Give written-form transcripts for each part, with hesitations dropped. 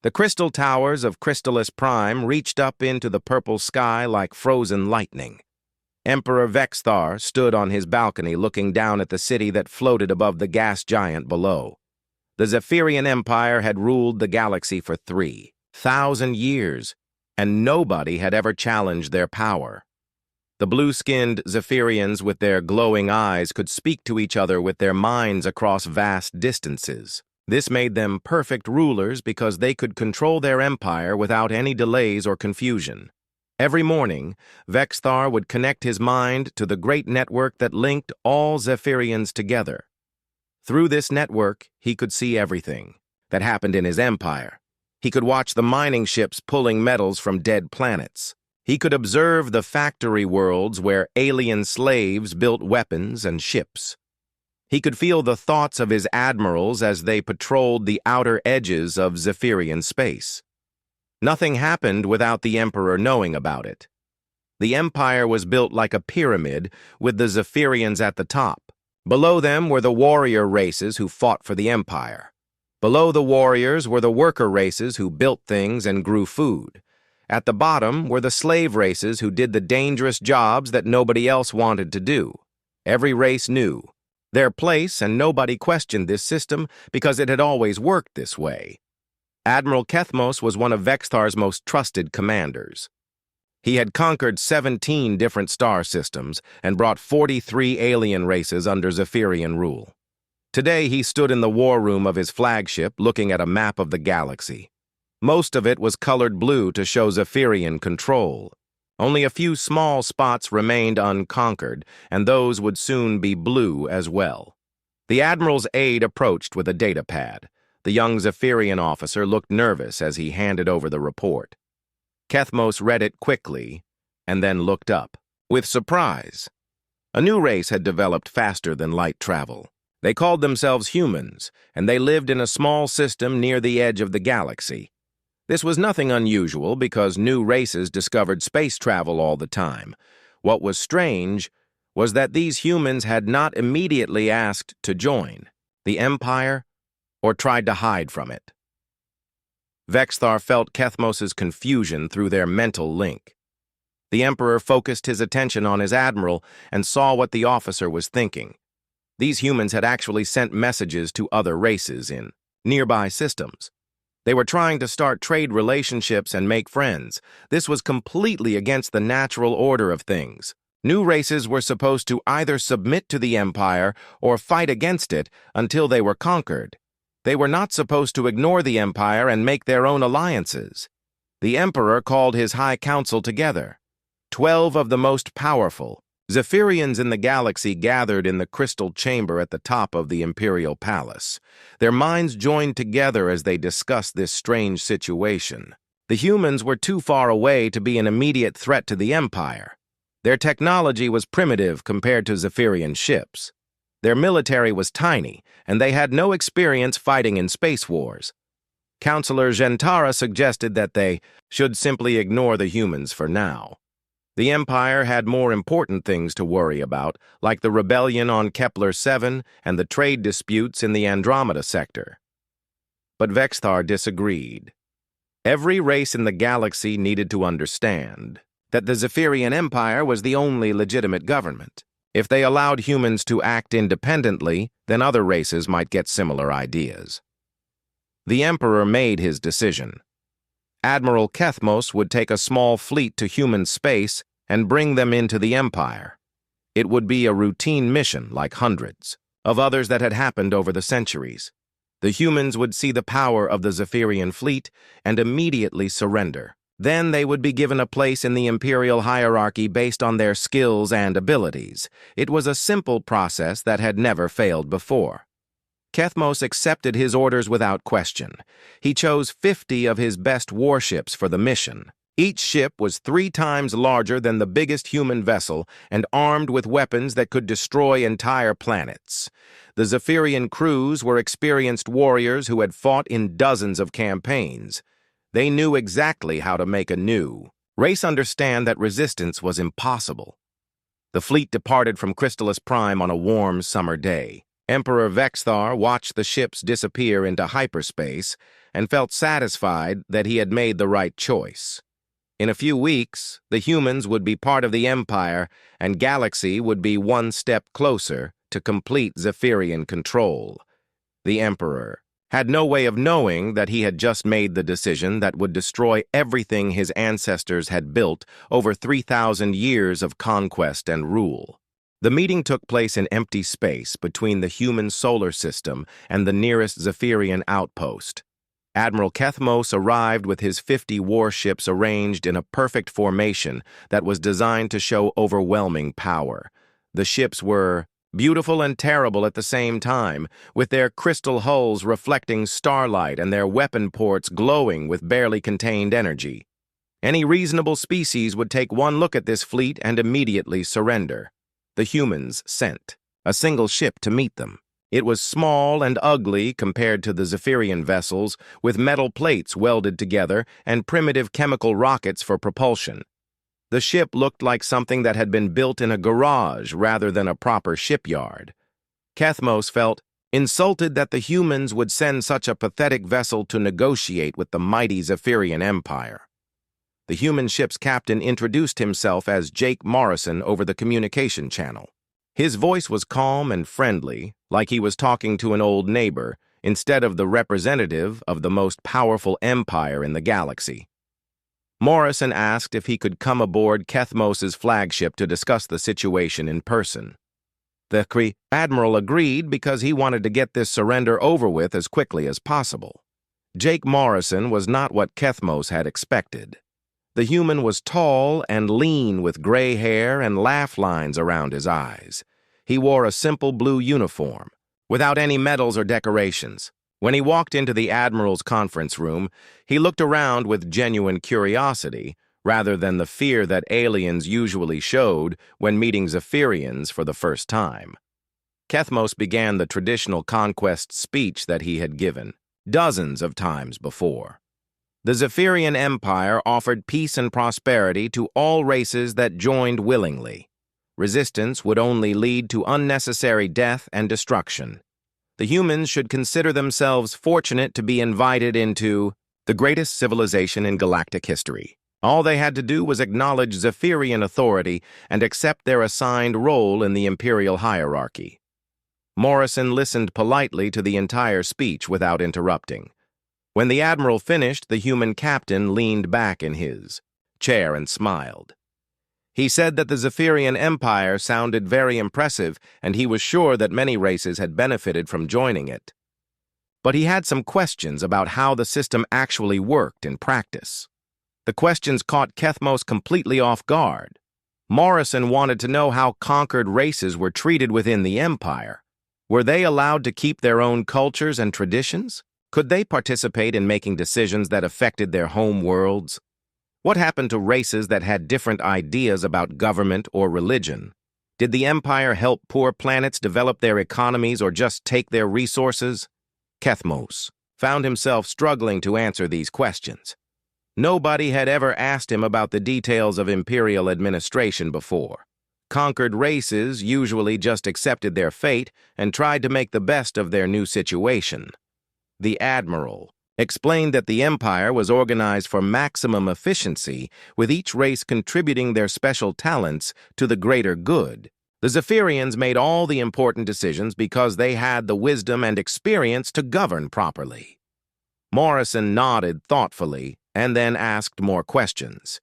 The crystal towers of Crystallis Prime reached up into the purple sky like frozen lightning. Emperor Vexthar stood on his balcony looking down at the city that floated above the gas giant below. The Zephyrian Empire had ruled the galaxy for 3,000 years, and nobody had ever challenged their power. The blue-skinned Zephyrians with their glowing eyes could speak to each other with their minds across vast distances. This made them perfect rulers because they could control their empire without any delays or confusion. Every morning, Vexthar would connect his mind to the great network that linked all Zephyrians together. Through this network, he could see everything that happened in his empire. He could watch the mining ships pulling metals from dead planets. He could observe the factory worlds where alien slaves built weapons and ships. He could feel the thoughts of his admirals as they patrolled the outer edges of Zephyrian space. Nothing happened without the Emperor knowing about it. The Empire was built like a pyramid with the Zephyrians at the top. Below them were the warrior races who fought for the Empire. Below the warriors were the worker races who built things and grew food. At the bottom were the slave races who did the dangerous jobs that nobody else wanted to do. Every race knew their place, and nobody questioned this system because it had always worked this way. Admiral Kethmos was one of Vexthar's most trusted commanders. He had conquered 17 different star systems and brought 43 alien races under Zephyrian rule. Today he stood in the war room of his flagship looking at a map of the galaxy. Most of it was colored blue to show Zephyrian control. Only a few small spots remained unconquered, and those would soon be blue as well. The Admiral's aide approached with a data pad. The young Zephyrian officer looked nervous as he handed over the report. Kethmos read it quickly and then looked up with surprise. A new race had developed faster than light travel. They called themselves humans, and they lived in a small system near the edge of the galaxy. This was nothing unusual because new races discovered space travel all the time. What was strange was that these humans had not immediately asked to join the Empire or tried to hide from it. Vexthar felt Kethmos's confusion through their mental link. The Emperor focused his attention on his admiral and saw what the officer was thinking. These humans had actually sent messages to other races in nearby systems. They were trying to start trade relationships and make friends. This was completely against the natural order of things. New races were supposed to either submit to the Empire or fight against it until they were conquered. They were not supposed to ignore the Empire and make their own alliances. The Emperor called his High Council together. 12 of the most powerful Zephyrians in the galaxy gathered in the crystal chamber at the top of the Imperial Palace. Their minds joined together as they discussed this strange situation. The humans were too far away to be an immediate threat to the Empire. Their technology was primitive compared to Zephyrian ships. Their military was tiny, and they had no experience fighting in space wars. Counselor Gentara suggested that they should simply ignore the humans for now. The Empire had more important things to worry about, like the rebellion on Kepler 7 and the trade disputes in the Andromeda sector. But Vexthar disagreed. Every race in the galaxy needed to understand that the Zephyrian Empire was the only legitimate government. If they allowed humans to act independently, then other races might get similar ideas. The Emperor made his decision. Admiral Kethmos would take a small fleet to human space and bring them into the Empire. It would be a routine mission like hundreds of others that had happened over the centuries. The humans would see the power of the Zephyrian fleet and immediately surrender. Then they would be given a place in the imperial hierarchy based on their skills and abilities. It was a simple process that had never failed before. Kethmos accepted his orders without question. He chose 50 of his best warships for the mission. Each ship was 3 times larger than the biggest human vessel and armed with weapons that could destroy entire planets. The Zephyrian crews were experienced warriors who had fought in dozens of campaigns. They knew exactly how to make a new race understand that resistance was impossible. The fleet departed from Crystallis Prime on a warm summer day. Emperor Vexthar watched the ships disappear into hyperspace and felt satisfied that he had made the right choice. In a few weeks, the humans would be part of the Empire, and Galaxy would be one step closer to complete Zephyrian control. The Emperor had no way of knowing that he had just made the decision that would destroy everything his ancestors had built over 3,000 years of conquest and rule. The meeting took place in empty space between the human solar system and the nearest Zephyrian outpost. Admiral Kethmos arrived with his 50 warships arranged in a perfect formation that was designed to show overwhelming power. The ships were beautiful and terrible at the same time, with their crystal hulls reflecting starlight and their weapon ports glowing with barely contained energy. Any reasonable species would take one look at this fleet and immediately surrender. The humans sent a single ship to meet them. It was small and ugly compared to the Zephyrian vessels, with metal plates welded together and primitive chemical rockets for propulsion. The ship looked like something that had been built in a garage rather than a proper shipyard. Kethmos felt insulted that the humans would send such a pathetic vessel to negotiate with the mighty Zephyrian Empire. The human ship's captain introduced himself as Jake Morrison over the communication channel. His voice was calm and friendly, like he was talking to an old neighbor, instead of the representative of the most powerful empire in the galaxy. Morrison asked if he could come aboard Kethmos's flagship to discuss the situation in person. The Admiral agreed because he wanted to get this surrender over with as quickly as possible. Jake Morrison was not what Kethmos had expected. The human was tall and lean with gray hair and laugh lines around his eyes. He wore a simple blue uniform, without any medals or decorations. When he walked into the Admiral's conference room, he looked around with genuine curiosity, rather than the fear that aliens usually showed when meeting Zephyrians for the first time. Kethmos began the traditional conquest speech that he had given dozens of times before. The Zephyrian Empire offered peace and prosperity to all races that joined willingly. Resistance would only lead to unnecessary death and destruction. The humans should consider themselves fortunate to be invited into the greatest civilization in galactic history. All they had to do was acknowledge Zephyrian authority and accept their assigned role in the imperial hierarchy. Morrison listened politely to the entire speech without interrupting. When the Admiral finished, the human captain leaned back in his chair and smiled. He said that the Zephyrian Empire sounded very impressive, and he was sure that many races had benefited from joining it. But he had some questions about how the system actually worked in practice. The questions caught Kethmos completely off guard. Morrison wanted to know how conquered races were treated within the Empire. Were they allowed to keep their own cultures and traditions? Could they participate in making decisions that affected their home worlds? What happened to races that had different ideas about government or religion? Did the Empire help poor planets develop their economies or just take their resources? Kethmos found himself struggling to answer these questions. Nobody had ever asked him about the details of imperial administration before. Conquered races usually just accepted their fate and tried to make the best of their new situation. The Admiral explained that the Empire was organized for maximum efficiency, with each race contributing their special talents to the greater good. The Zephyrians made all the important decisions because they had the wisdom and experience to govern properly. Morrison nodded thoughtfully and then asked more questions.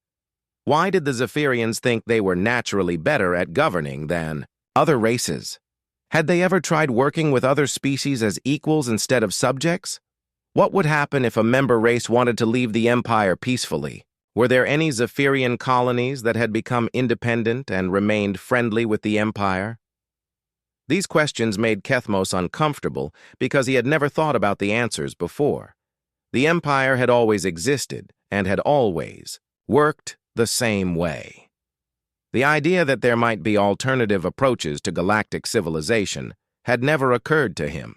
Why did the Zephyrians think they were naturally better at governing than other races? Had they ever tried working with other species as equals instead of subjects? What would happen if a member race wanted to leave the Empire peacefully? Were there any Zephyrian colonies that had become independent and remained friendly with the Empire? These questions made Kethmos uncomfortable because he had never thought about the answers before. The Empire had always existed and had always worked the same way. The idea that there might be alternative approaches to galactic civilization had never occurred to him.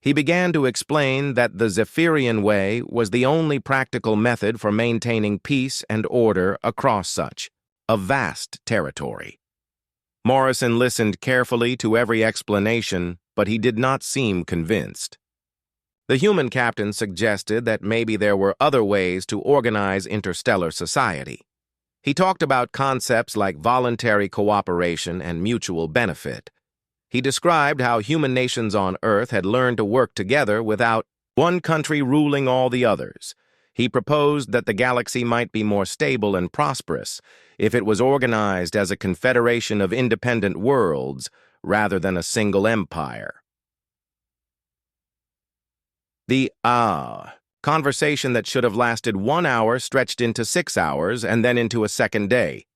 He began to explain that the Zephyrian way was the only practical method for maintaining peace and order across such a vast territory. Morrison listened carefully to every explanation but he did not seem convinced. The human captain suggested that maybe there were other ways to organize interstellar society. He talked about concepts like voluntary cooperation and mutual benefit. He described how human nations on Earth had learned to work together without one country ruling all the others. He proposed that the galaxy might be more stable and prosperous if it was organized as a confederation of independent worlds rather than a single empire. The conversation that should have lasted 1 hour stretched into 6 hours and then into a second day.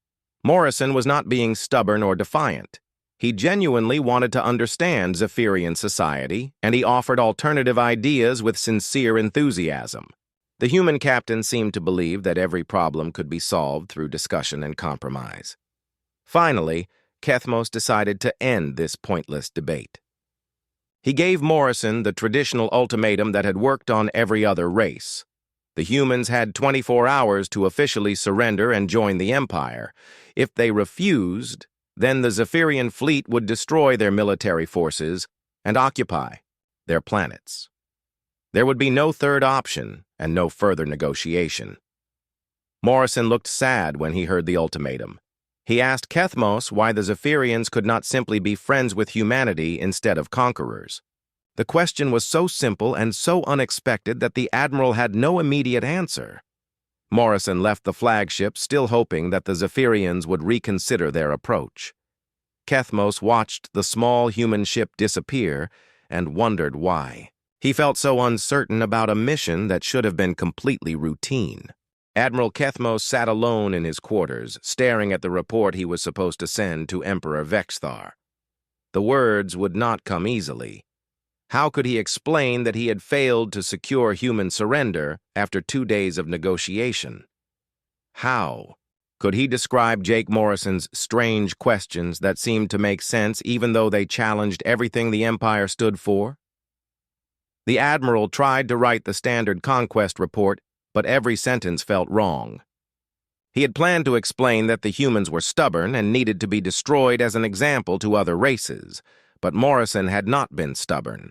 Morrison was not being stubborn or defiant. He genuinely wanted to understand Zephyrian society, and he offered alternative ideas with sincere enthusiasm. The human captain seemed to believe that every problem could be solved through discussion and compromise. Finally, Kethmos decided to end this pointless debate. He gave Morrison the traditional ultimatum that had worked on every other race. The humans had 24 hours to officially surrender and join the Empire. If they refused, then the Zephyrian fleet would destroy their military forces and occupy their planets. There would be no third option and no further negotiation. Morrison looked sad when he heard the ultimatum. He asked Kethmos why the Zephyrians could not simply be friends with humanity instead of conquerors. The question was so simple and so unexpected that the admiral had no immediate answer. Morrison left the flagship still hoping that the Zephyrians would reconsider their approach. Kethmos watched the small human ship disappear and wondered why. He felt so uncertain about a mission that should have been completely routine. Admiral Kethmos sat alone in his quarters, staring at the report he was supposed to send to Emperor Vexthar. The words would not come easily. How could he explain that he had failed to secure human surrender after 2 days of negotiation? How could he describe Jake Morrison's strange questions that seemed to make sense even though they challenged everything the Empire stood for? The Admiral tried to write the standard conquest report, but every sentence felt wrong. He had planned to explain that the humans were stubborn and needed to be destroyed as an example to other races, but Morrison had not been stubborn.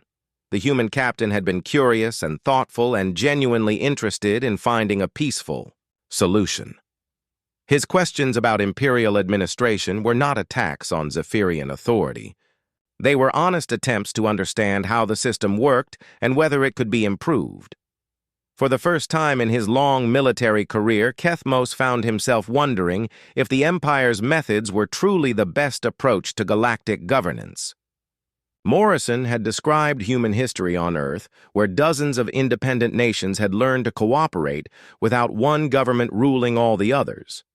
The human captain had been curious and thoughtful and genuinely interested in finding a peaceful solution. His questions about imperial administration were not attacks on Zephyrian authority. They were honest attempts to understand how the system worked and whether it could be improved. For the first time in his long military career, Kethmos found himself wondering if the Empire's methods were truly the best approach to galactic governance. Morrison had described human history on Earth, where dozens of independent nations had learned to cooperate without one government ruling all the others.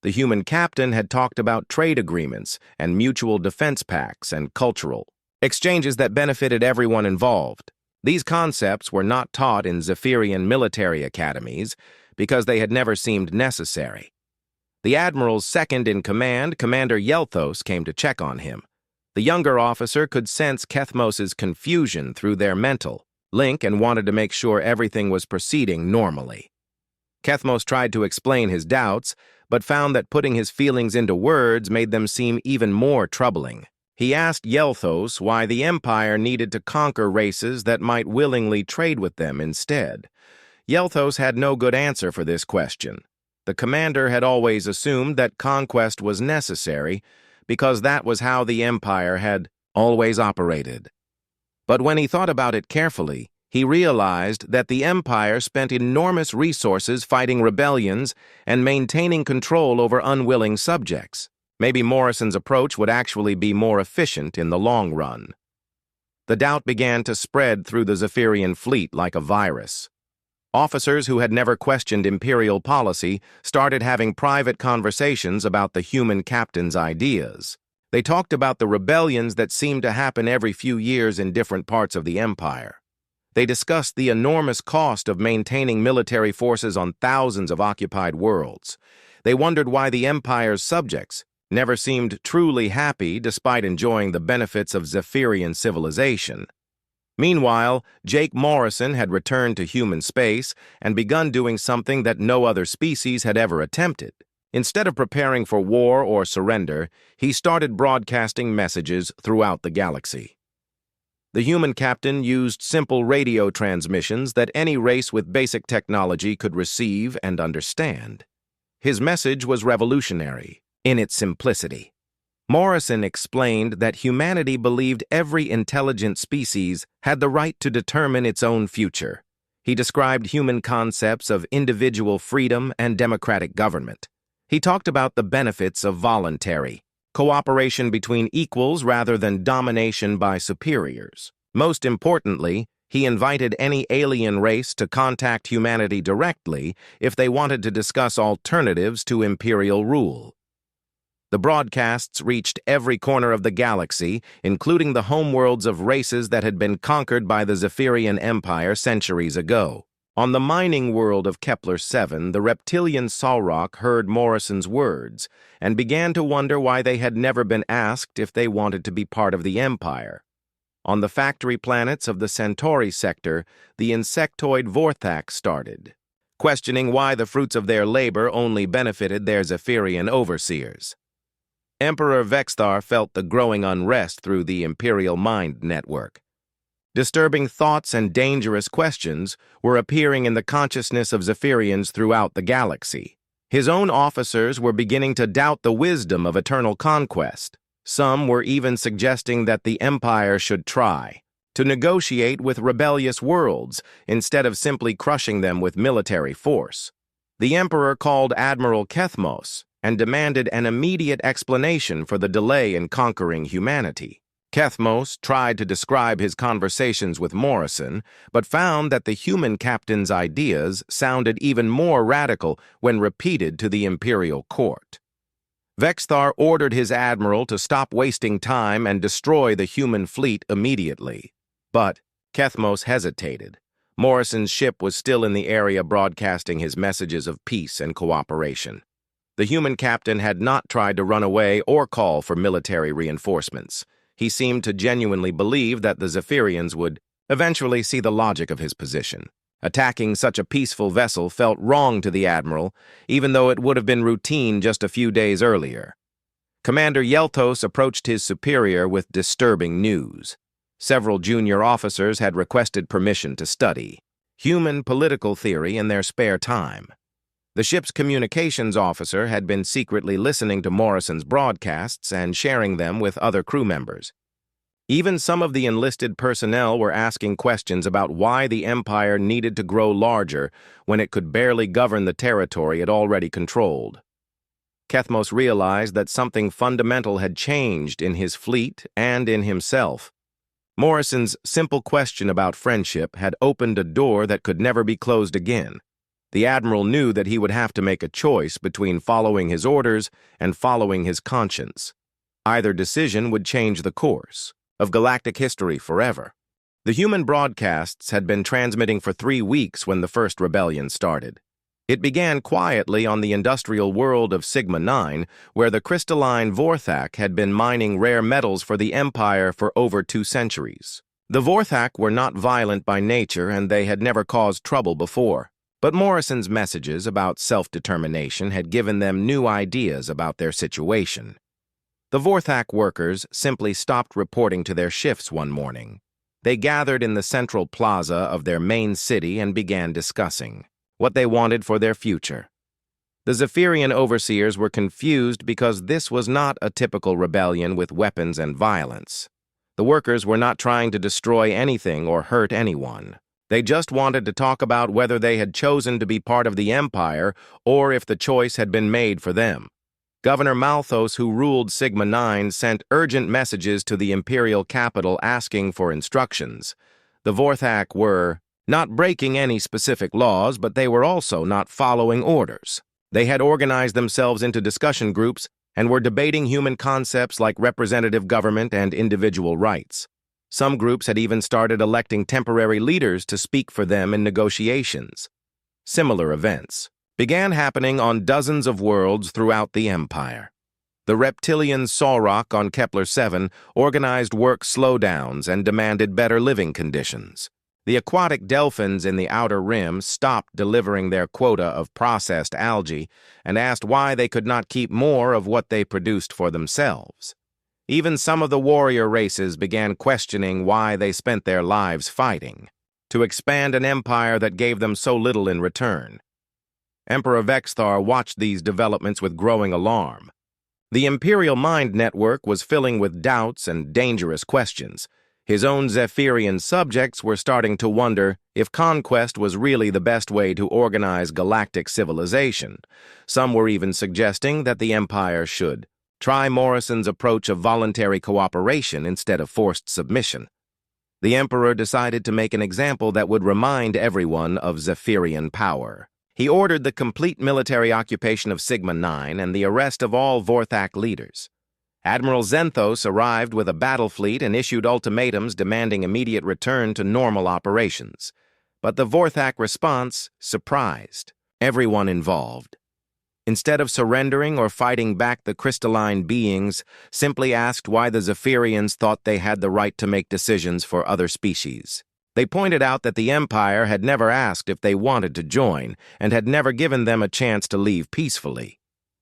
The human captain had talked about trade agreements and mutual defense pacts and cultural exchanges that benefited everyone involved. These concepts were not taught in Zephyrian military academies because they had never seemed necessary. The Admiral's second-in-command, Commander Yelthos, came to check on him. The younger officer could sense Kethmos's confusion through their mental link and wanted to make sure everything was proceeding normally. Kethmos tried to explain his doubts, but found that putting his feelings into words made them seem even more troubling. He asked Yelthos why the Empire needed to conquer races that might willingly trade with them instead. Yelthos had no good answer for this question. The commander had always assumed that conquest was necessary because that was how the Empire had always operated. But when he thought about it carefully, he realized that the Empire spent enormous resources fighting rebellions and maintaining control over unwilling subjects. Maybe Morrison's approach would actually be more efficient in the long run. The doubt began to spread through the Zephyrian fleet like a virus. Officers who had never questioned imperial policy started having private conversations about the human captain's ideas. They talked about the rebellions that seemed to happen every few years in different parts of the Empire. They discussed the enormous cost of maintaining military forces on thousands of occupied worlds. They wondered why the Empire's subjects never seemed truly happy despite enjoying the benefits of Zephyrian civilization. Meanwhile, Jake Morrison had returned to human space and begun doing something that no other species had ever attempted. Instead of preparing for war or surrender, he started broadcasting messages throughout the galaxy. The human captain used simple radio transmissions that any race with basic technology could receive and understand. His message was revolutionary in its simplicity. Morrison explained that humanity believed every intelligent species had the right to determine its own future. He described human concepts of individual freedom and democratic government. He talked about the benefits of voluntary cooperation between equals rather than domination by superiors. Most importantly, he invited any alien race to contact humanity directly if they wanted to discuss alternatives to imperial rule. The broadcasts reached every corner of the galaxy, including the homeworlds of races that had been conquered by the Zephyrian Empire centuries ago. On the mining world of Kepler-7, the reptilian Solrock heard Morrison's words and began to wonder why they had never been asked if they wanted to be part of the Empire. On the factory planets of the Centauri sector, the insectoid Vorthak started, questioning why the fruits of their labor only benefited their Zephyrian overseers. Emperor Vexthar felt the growing unrest through the Imperial Mind Network. Disturbing thoughts and dangerous questions were appearing in the consciousness of Zephyrians throughout the galaxy. His own officers were beginning to doubt the wisdom of eternal conquest. Some were even suggesting that the Empire should try to negotiate with rebellious worlds instead of simply crushing them with military force. The Emperor called Admiral Kethmos and demanded an immediate explanation for the delay in conquering humanity. Kethmos tried to describe his conversations with Morrison, but found that the human captain's ideas sounded even more radical when repeated to the imperial court. Vexthar ordered his admiral to stop wasting time and destroy the human fleet immediately. But Kethmos hesitated. Morrison's ship was still in the area broadcasting his messages of peace and cooperation. The human captain had not tried to run away or call for military reinforcements. He seemed to genuinely believe that the Zephyrians would eventually see the logic of his position. Attacking such a peaceful vessel felt wrong to the admiral, even though it would have been routine just a few days earlier. Commander Yeltos approached his superior with disturbing news. Several junior officers had requested permission to study human political theory in their spare time. The ship's communications officer had been secretly listening to Morrison's broadcasts and sharing them with other crew members. Even some of the enlisted personnel were asking questions about why the Empire needed to grow larger when it could barely govern the territory it already controlled. Kethmos realized that something fundamental had changed in his fleet and in himself. Morrison's simple question about friendship had opened a door that could never be closed again. The admiral knew that he would have to make a choice between following his orders and following his conscience. Either decision would change the course of galactic history forever. The human broadcasts had been transmitting for 3 weeks when the first rebellion started. It began quietly on the industrial world of Sigma-9, where the crystalline Vorthak had been mining rare metals for the Empire for over 2 centuries. The Vorthak were not violent by nature, and they had never caused trouble before. But Morrison's messages about self-determination had given them new ideas about their situation. The Vorthak workers simply stopped reporting to their shifts one morning. They gathered in the central plaza of their main city and began discussing what they wanted for their future. The Zephyrian overseers were confused because this was not a typical rebellion with weapons and violence. The workers were not trying to destroy anything or hurt anyone. They just wanted to talk about whether they had chosen to be part of the Empire or if the choice had been made for them. Governor Malthus, who ruled Sigma-9, sent urgent messages to the imperial capital asking for instructions. The Vorthak were not breaking any specific laws, but they were also not following orders. They had organized themselves into discussion groups and were debating human concepts like representative government and individual rights. Some groups had even started electing temporary leaders to speak for them in negotiations. Similar events began happening on dozens of worlds throughout the Empire. The reptilian Solrock on Kepler-7 organized work slowdowns and demanded better living conditions. The aquatic delphins in the Outer Rim stopped delivering their quota of processed algae and asked why they could not keep more of what they produced for themselves. Even some of the warrior races began questioning why they spent their lives fighting, to expand an empire that gave them so little in return. Emperor Vexthar watched these developments with growing alarm. The Imperial Mind Network was filling with doubts and dangerous questions. His own Zephyrian subjects were starting to wonder if conquest was really the best way to organize galactic civilization. Some were even suggesting that the Empire should try Morrison's approach of voluntary cooperation instead of forced submission. The Emperor decided to make an example that would remind everyone of Zephyrian power. He ordered the complete military occupation of Sigma-9 and the arrest of all Vorthak leaders. Admiral Zenthos arrived with a battle fleet and issued ultimatums demanding immediate return to normal operations. But the Vorthak response surprised everyone involved. Instead of surrendering or fighting back, the crystalline beings simply asked why the Zephyrians thought they had the right to make decisions for other species. They pointed out that the Empire had never asked if they wanted to join and had never given them a chance to leave peacefully.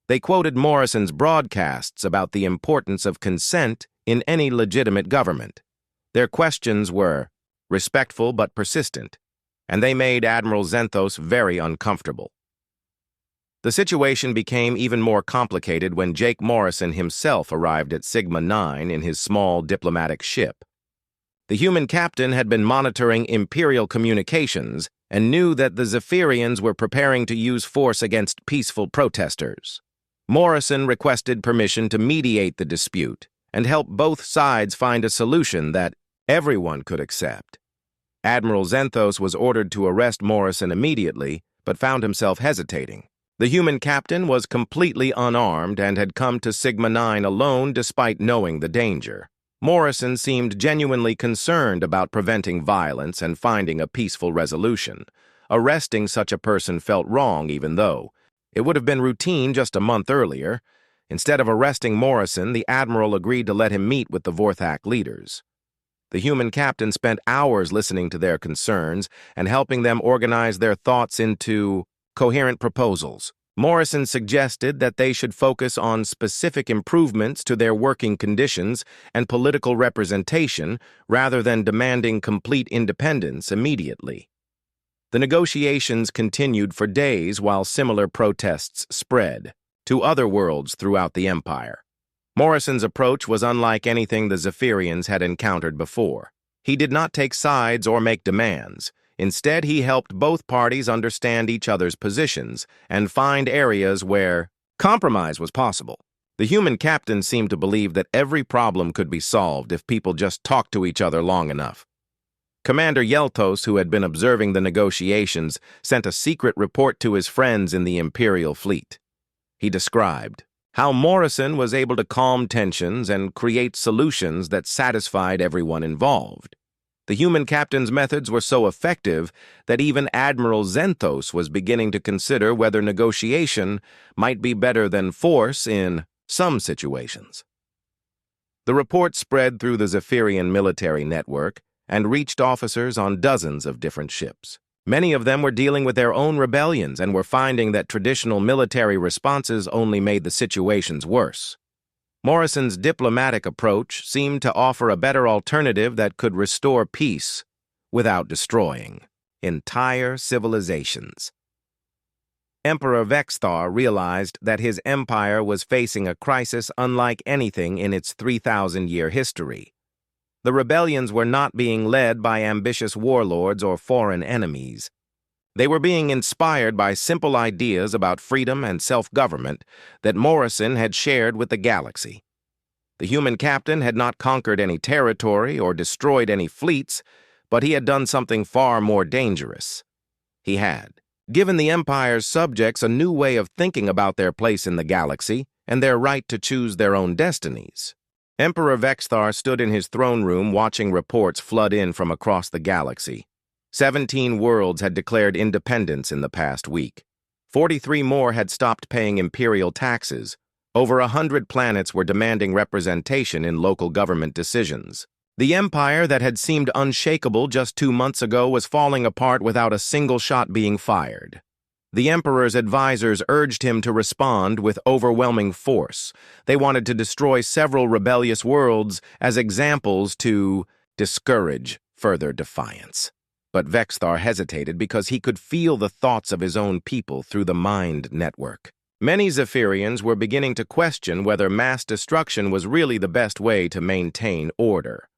They quoted Morrison's broadcasts about the importance of consent in any legitimate government. Their questions were respectful but persistent, and they made Admiral Zenthos very uncomfortable. The situation became even more complicated when Jake Morrison himself arrived at Sigma-9 in his small diplomatic ship. The human captain had been monitoring Imperial communications and knew that the Zephyrians were preparing to use force against peaceful protesters. Morrison requested permission to mediate the dispute and help both sides find a solution that everyone could accept. Admiral Zenthos was ordered to arrest Morrison immediately, but found himself hesitating. The human captain was completely unarmed and had come to Sigma-9 alone despite knowing the danger. Morrison seemed genuinely concerned about preventing violence and finding a peaceful resolution. Arresting such a person felt wrong, even though it would have been routine just a month earlier. Instead of arresting Morrison, the Admiral agreed to let him meet with the Vorthak leaders. The human captain spent hours listening to their concerns and helping them organize their thoughts into coherent proposals. Morrison suggested that they should focus on specific improvements to their working conditions and political representation rather than demanding complete independence immediately. The negotiations continued for days while similar protests spread to other worlds throughout the Empire. Morrison's approach was unlike anything the Zephyrians had encountered before. He did not take sides or make demands. Instead, he helped both parties understand each other's positions and find areas where compromise was possible. The human captain seemed to believe that every problem could be solved if people just talked to each other long enough. Commander Yeltos, who had been observing the negotiations, sent a secret report to his friends in the Imperial fleet. He described how Morrison was able to calm tensions and create solutions that satisfied everyone involved. The human captain's methods were so effective that even Admiral Zenthos was beginning to consider whether negotiation might be better than force in some situations. The report spread through the Zephyrian military network and reached officers on dozens of different ships. Many of them were dealing with their own rebellions and were finding that traditional military responses only made the situations worse. Morrison's diplomatic approach seemed to offer a better alternative that could restore peace without destroying entire civilizations. Emperor Vexthar realized that his empire was facing a crisis unlike anything in its 3,000-year history. The rebellions were not being led by ambitious warlords or foreign enemies. They were being inspired by simple ideas about freedom and self-government that Morrison had shared with the galaxy. The human captain had not conquered any territory or destroyed any fleets, but he had done something far more dangerous. He had given the Empire's subjects a new way of thinking about their place in the galaxy and their right to choose their own destinies. Emperor Vexthar stood in his throne room watching reports flood in from across the galaxy. 17 worlds had declared independence in the past week. 43 more had stopped paying imperial taxes. Over 100 planets were demanding representation in local government decisions. The empire that had seemed unshakable just 2 months ago was falling apart without a single shot being fired. The Emperor's advisors urged him to respond with overwhelming force. They wanted to destroy several rebellious worlds as examples to discourage further defiance. But Vexthar hesitated because he could feel the thoughts of his own people through the mind network. Many Zephyrians were beginning to question whether mass destruction was really the best way to maintain order.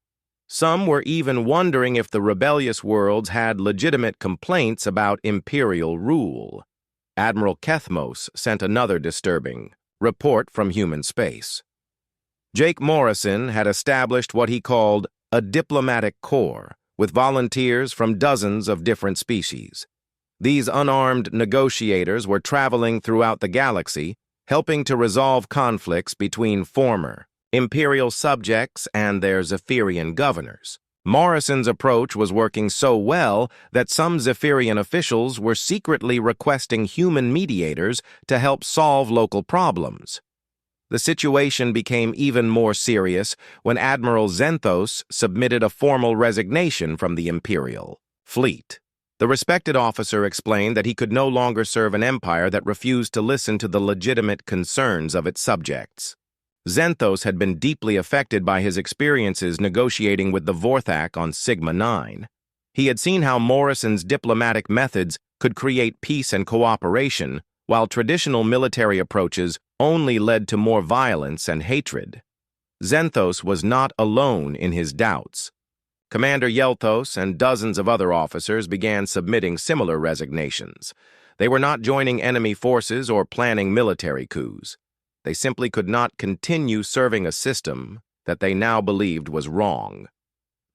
Some were even wondering if the rebellious worlds had legitimate complaints about imperial rule. Admiral Kethmos sent another disturbing report from human space. Jake Morrison had established what he called a diplomatic corps, with volunteers from dozens of different species. These unarmed negotiators were traveling throughout the galaxy, helping to resolve conflicts between former imperial subjects and their Zephyrian governors. Morrison's approach was working so well that some Zephyrian officials were secretly requesting human mediators to help solve local problems. The situation became even more serious when Admiral Zenthos submitted a formal resignation from the Imperial fleet. The respected officer explained that he could no longer serve an empire that refused to listen to the legitimate concerns of its subjects. Zenthos had been deeply affected by his experiences negotiating with the Vorthak on Sigma 9. He had seen how Morrison's diplomatic methods could create peace and cooperation, while traditional military approaches only led to more violence and hatred. Zenthos was not alone in his doubts. Commander Yelthos and dozens of other officers began submitting similar resignations. They were not joining enemy forces or planning military coups. They simply could not continue serving a system that they now believed was wrong.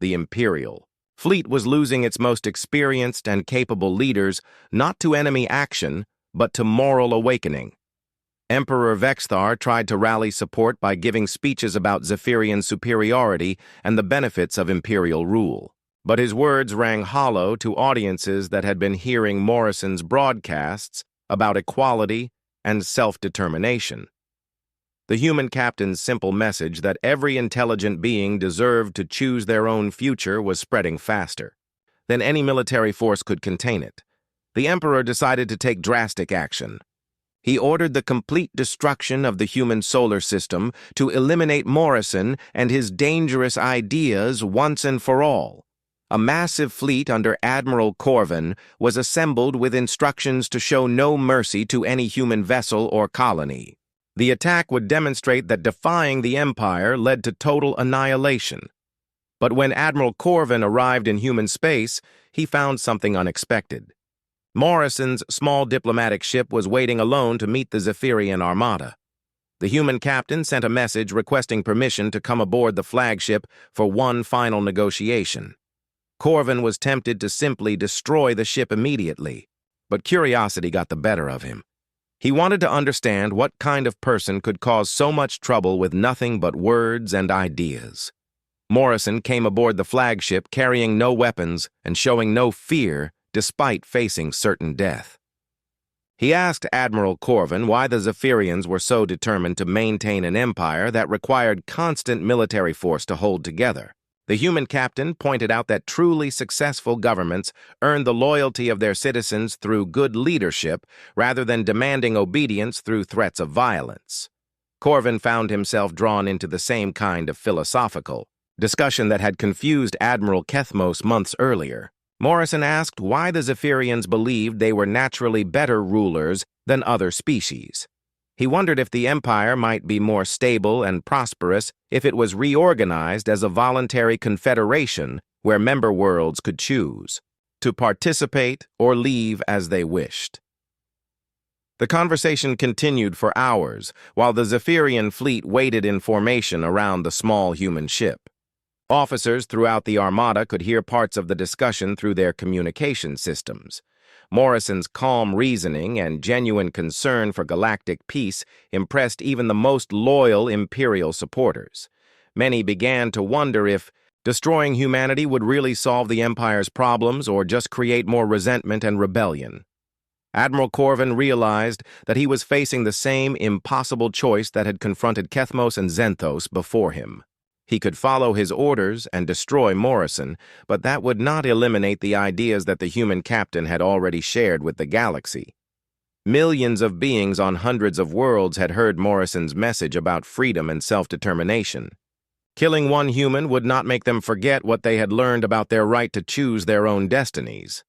The Imperial fleet was losing its most experienced and capable leaders not to enemy action, but to moral awakening. Emperor Vexthar tried to rally support by giving speeches about Zephyrian superiority and the benefits of imperial rule. But his words rang hollow to audiences that had been hearing Morrison's broadcasts about equality and self-determination. The human captain's simple message that every intelligent being deserved to choose their own future was spreading faster than any military force could contain it. The Emperor decided to take drastic action. He ordered the complete destruction of the human solar system to eliminate Morrison and his dangerous ideas once and for all. A massive fleet under Admiral Corvin was assembled with instructions to show no mercy to any human vessel or colony. The attack would demonstrate that defying the Empire led to total annihilation. But when Admiral Corvin arrived in human space, he found something unexpected. Morrison's small diplomatic ship was waiting alone to meet the Zephyrian armada. The human captain sent a message requesting permission to come aboard the flagship for one final negotiation. Corvin was tempted to simply destroy the ship immediately, but curiosity got the better of him. He wanted to understand what kind of person could cause so much trouble with nothing but words and ideas. Morrison came aboard the flagship carrying no weapons and showing no fear despite facing certain death. He asked Admiral Corvin why the Zephyrians were so determined to maintain an empire that required constant military force to hold together. The human captain pointed out that truly successful governments earned the loyalty of their citizens through good leadership rather than demanding obedience through threats of violence. Corvin found himself drawn into the same kind of philosophical discussion that had confused Admiral Kethmos months earlier. Morrison asked why the Zephyrians believed they were naturally better rulers than other species. He wondered if the empire might be more stable and prosperous if it was reorganized as a voluntary confederation where member worlds could choose to participate or leave as they wished. The conversation continued for hours while the Zephyrian fleet waited in formation around the small human ship. Officers throughout the armada could hear parts of the discussion through their communication systems. Morrison's calm reasoning and genuine concern for galactic peace impressed even the most loyal Imperial supporters. Many began to wonder if destroying humanity would really solve the Empire's problems or just create more resentment and rebellion. Admiral Corvin realized that he was facing the same impossible choice that had confronted Kethmos and Zenthos before him. He could follow his orders and destroy Morrison, but that would not eliminate the ideas that the human captain had already shared with the galaxy. Millions of beings on hundreds of worlds had heard Morrison's message about freedom and self-determination. Killing one human would not make them forget what they had learned about their right to choose their own destinies.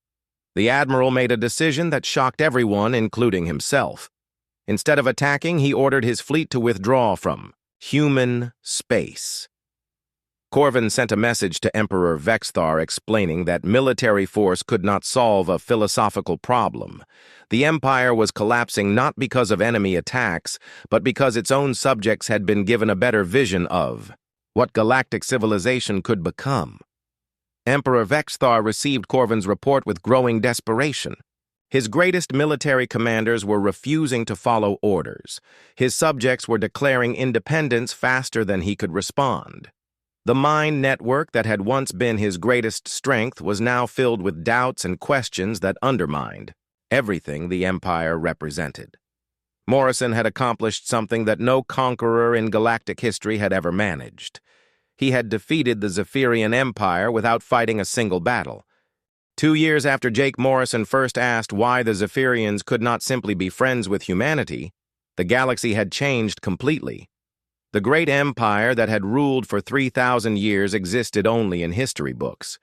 The Admiral made a decision that shocked everyone, including himself. Instead of attacking, he ordered his fleet to withdraw from human space. Corvin sent a message to Emperor Vexthar explaining that military force could not solve a philosophical problem. The Empire was collapsing not because of enemy attacks, but because its own subjects had been given a better vision of what galactic civilization could become. Emperor Vexthar received Corvin's report with growing desperation. His greatest military commanders were refusing to follow orders. His subjects were declaring independence faster than he could respond. The mind network that had once been his greatest strength was now filled with doubts and questions that undermined everything the Empire represented. Morrison had accomplished something that no conqueror in galactic history had ever managed. He had defeated the Zephyrian Empire without fighting a single battle. 2 years after Jake Morrison first asked why the Zephyrians could not simply be friends with humanity, the galaxy had changed completely. The great empire that had ruled for 3,000 years existed only in history books.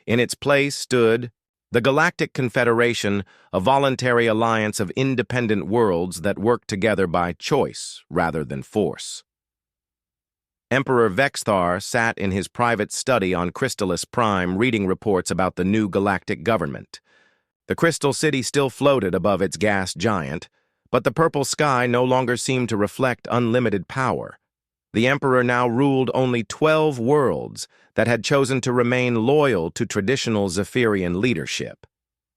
In its place stood the Galactic Confederation, a voluntary alliance of independent worlds that worked together by choice rather than force. Emperor Vexthar sat in his private study on Crystalis Prime reading reports about the new galactic government. The Crystal City still floated above its gas giant, but the purple sky no longer seemed to reflect unlimited power. The Emperor now ruled only 12 worlds that had chosen to remain loyal to traditional Zephyrian leadership.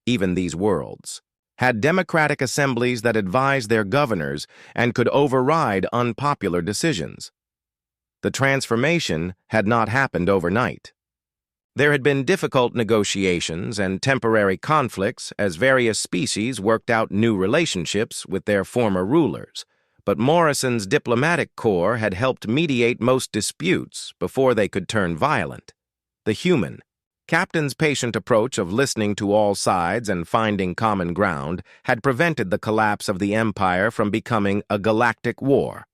Even these worlds had democratic assemblies that advised their governors and could override unpopular decisions. The transformation had not happened overnight. There had been difficult negotiations and temporary conflicts as various species worked out new relationships with their former rulers, but Morrison's diplomatic corps had helped mediate most disputes before they could turn violent. The human, Captain's patient approach of listening to all sides and finding common ground had prevented the collapse of the Empire from becoming a galactic war.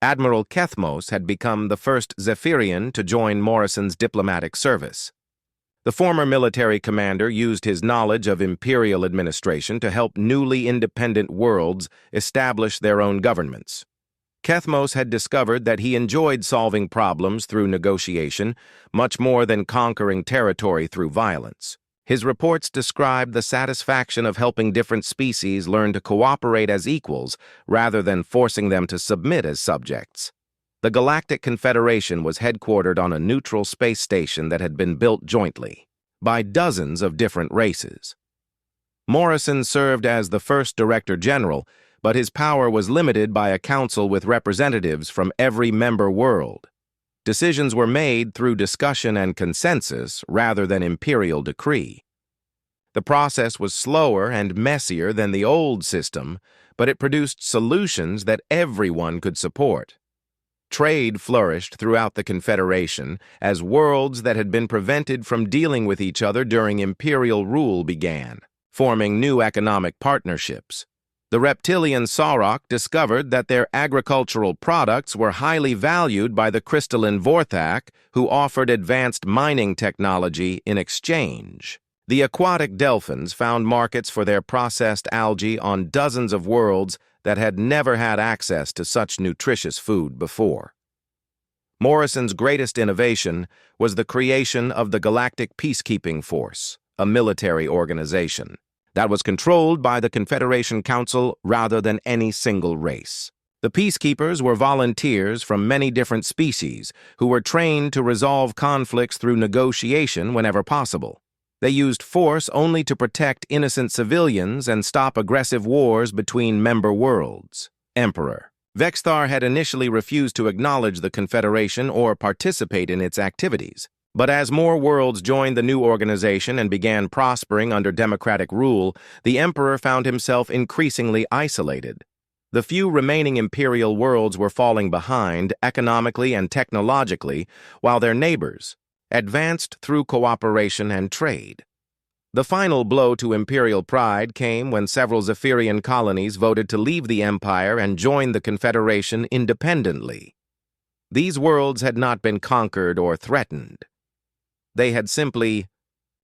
Admiral Kethmos had become the first Zephyrian to join Morrison's diplomatic service. The former military commander used his knowledge of imperial administration to help newly independent worlds establish their own governments. Kethmos had discovered that he enjoyed solving problems through negotiation much more than conquering territory through violence. His reports described the satisfaction of helping different species learn to cooperate as equals rather than forcing them to submit as subjects. The Galactic Confederation was headquartered on a neutral space station that had been built jointly by dozens of different races. Morrison served as the first Director General, but his power was limited by a council with representatives from every member world. Decisions were made through discussion and consensus rather than imperial decree. The process was slower and messier than the old system, but it produced solutions that everyone could support. Trade flourished throughout the Confederation as worlds that had been prevented from dealing with each other during imperial rule began, forming new economic partnerships. The reptilian Sarok discovered that their agricultural products were highly valued by the crystalline Vorthak, who offered advanced mining technology in exchange. The aquatic Delphins found markets for their processed algae on dozens of worlds that had never had access to such nutritious food before. Morrison's greatest innovation was the creation of the Galactic Peacekeeping Force, a military organization that was controlled by the Confederation Council rather than any single race. The peacekeepers were volunteers from many different species who were trained to resolve conflicts through negotiation whenever possible. They used force only to protect innocent civilians and stop aggressive wars between member worlds. Emperor Vexthar had initially refused to acknowledge the Confederation or participate in its activities. But as more worlds joined the new organization and began prospering under democratic rule, the Emperor found himself increasingly isolated. The few remaining imperial worlds were falling behind economically and technologically, while their neighbors advanced through cooperation and trade. The final blow to imperial pride came when several Zephyrian colonies voted to leave the Empire and join the Confederation independently. These worlds had not been conquered or threatened. They had simply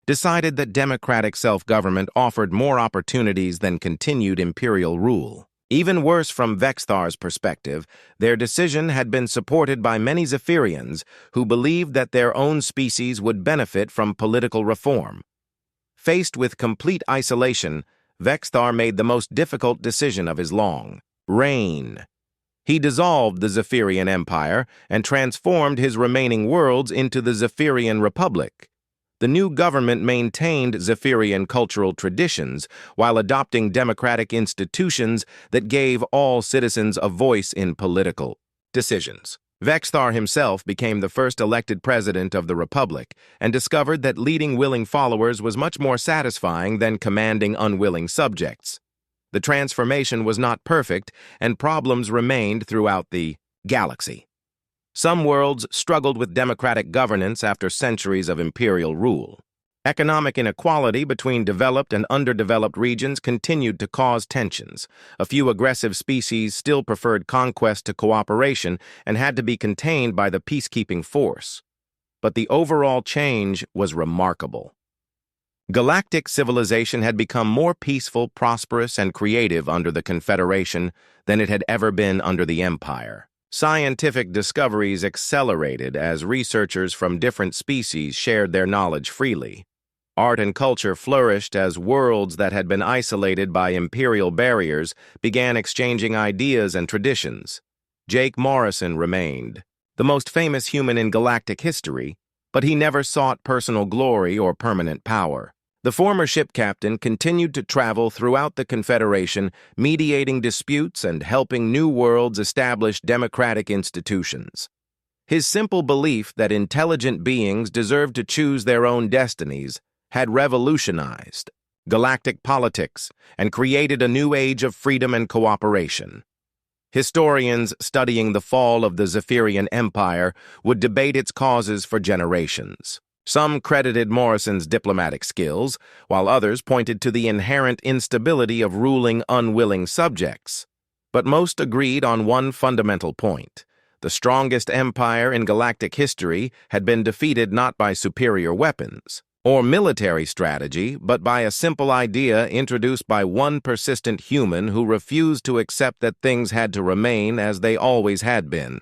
decided that democratic self-government offered more opportunities than continued imperial rule. Even worse from Vexthar's perspective, their decision had been supported by many Zephyrians who believed that their own species would benefit from political reform. Faced with complete isolation, Vexthar made the most difficult decision of his long reign. He dissolved the Zephyrian Empire and transformed his remaining worlds into the Zephyrian Republic. The new government maintained Zephyrian cultural traditions while adopting democratic institutions that gave all citizens a voice in political decisions. Vexthar himself became the first elected president of the Republic and discovered that leading willing followers was much more satisfying than commanding unwilling subjects. The transformation was not perfect, and problems remained throughout the galaxy. Some worlds struggled with democratic governance after centuries of imperial rule. Economic inequality between developed and underdeveloped regions continued to cause tensions. A few aggressive species still preferred conquest to cooperation and had to be contained by the peacekeeping force. But the overall change was remarkable. Galactic civilization had become more peaceful, prosperous, and creative under the Confederation than it had ever been under the Empire. Scientific discoveries accelerated as researchers from different species shared their knowledge freely. Art and culture flourished as worlds that had been isolated by imperial barriers began exchanging ideas and traditions. Jake Morrison remained, the most famous human in galactic history, but he never sought personal glory or permanent power. The former ship captain continued to travel throughout the Confederation, mediating disputes and helping new worlds establish democratic institutions. His simple belief that intelligent beings deserved to choose their own destinies had revolutionized galactic politics and created a new age of freedom and cooperation. Historians studying the fall of the Zephyrian Empire would debate its causes for generations. Some credited Morrison's diplomatic skills, while others pointed to the inherent instability of ruling unwilling subjects. But most agreed on one fundamental point. The strongest empire in galactic history had been defeated not by superior weapons or military strategy, but by a simple idea introduced by one persistent human who refused to accept that things had to remain as they always had been.